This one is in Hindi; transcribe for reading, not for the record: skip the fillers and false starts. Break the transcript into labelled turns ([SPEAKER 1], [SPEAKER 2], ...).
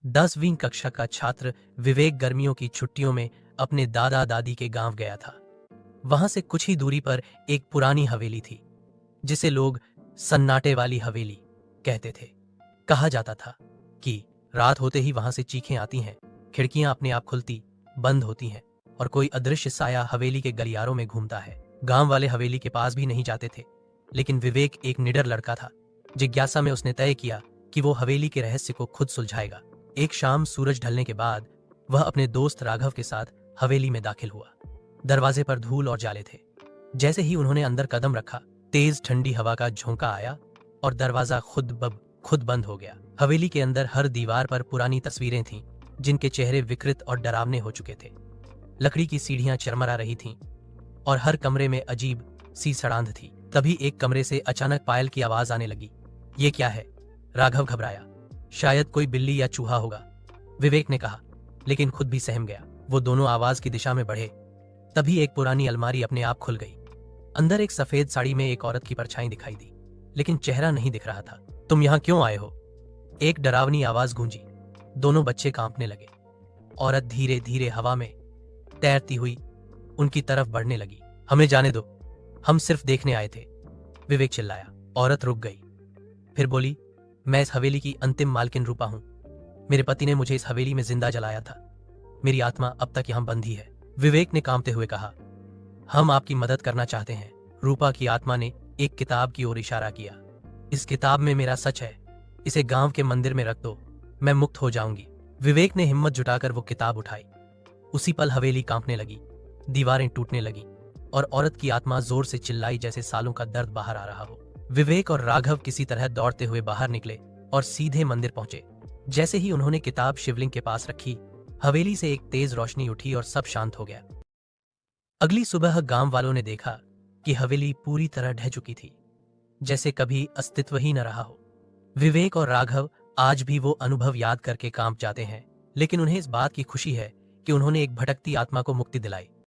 [SPEAKER 1] 10वीं कक्षा का छात्र विवेक गर्मियों की छुट्टियों में अपने दादा दादी के गांव गया था। वहां से कुछ ही दूरी पर एक पुरानी हवेली थी जिसे लोग सन्नाटे वाली हवेली कहते थे। कहा जाता था कि रात होते ही वहां से चीखें आती हैं, खिड़कियां अपने आप खुलती बंद होती हैं और कोई अदृश्य साया हवेली के गलियारों में घूमता है। गांव वाले हवेली के पास भी नहीं जाते थे, लेकिन विवेक एक निडर लड़का था। जिज्ञासा में उसने तय किया कि वो हवेली के रहस्य को खुद सुलझाएगा। एक शाम सूरज ढलने के बाद वह अपने दोस्त राघव के साथ हवेली में दाखिल हुआ। दरवाजे पर धूल और जाले थे। जैसे ही उन्होंने अंदर कदम रखा, तेज ठंडी हवा का झोंका आया और दरवाजा खुद बंद हो गया। हवेली के अंदर हर दीवार पर पुरानी तस्वीरें थीं, जिनके चेहरे विकृत और डरावने हो चुके थे। लकड़ी की सीढ़ियां चरमरा रही थीं और हर कमरे में अजीब सी सड़ांध थी। तभी एक कमरे से अचानक पायल की आवाज आने लगी। ये क्या है? राघव घबराया। शायद कोई बिल्ली या चूहा होगा, विवेक ने कहा, लेकिन खुद भी सहम गया। वो दोनों आवाज की दिशा में बढ़े। तभी एक पुरानी अलमारी अपने आप खुल गई। अंदर एक सफेद साड़ी में एक औरत की परछाई दिखाई दी, लेकिन चेहरा नहीं दिख रहा था। तुम यहां क्यों आए हो? एक डरावनी आवाज गूंजी। दोनों बच्चे कांपने लगे। औरत धीरे धीरे हवा में तैरती हुई उनकी तरफ बढ़ने लगी। हमें जाने दो, हम सिर्फ देखने आए थे, विवेक चिल्लाया। औरत रुक गई, फिर बोली, मैं इस हवेली की अंतिम मालकिन रूपा हूं। मेरे पति ने मुझे इस हवेली में जिंदा जलाया था। मेरी आत्मा अब तक यहां बंधी है, विवेक ने कांपते हुए कहा। हम आपकी मदद करना चाहते हैं। रूपा की आत्मा ने एक किताब की ओर इशारा किया। इस किताब में मेरा सच है, इसे गांव के मंदिर में रख दो, मैं मुक्त हो जाऊंगी। विवेक ने हिम्मत जुटाकर वो किताब उठाई। उसी पल हवेली कांपने लगी, दीवारें टूटने लगी और औरत की आत्मा जोर से चिल्लाई जैसे सालों का दर्द बाहर आ रहा हो। विवेक और राघव किसी तरह दौड़ते हुए बाहर निकले और सीधे मंदिर पहुंचे। जैसे ही उन्होंने किताब शिवलिंग के पास रखी, हवेली से एक तेज रोशनी उठी और सब शांत हो गया। अगली सुबह गांव वालों ने देखा कि हवेली पूरी तरह ढह चुकी थी, जैसे कभी अस्तित्व ही न रहा हो। विवेक और राघव आज भी वो अनुभव याद करके कांप जाते हैं, लेकिन उन्हें इस बात की खुशी है कि उन्होंने एक भटकती आत्मा को मुक्ति दिलाई।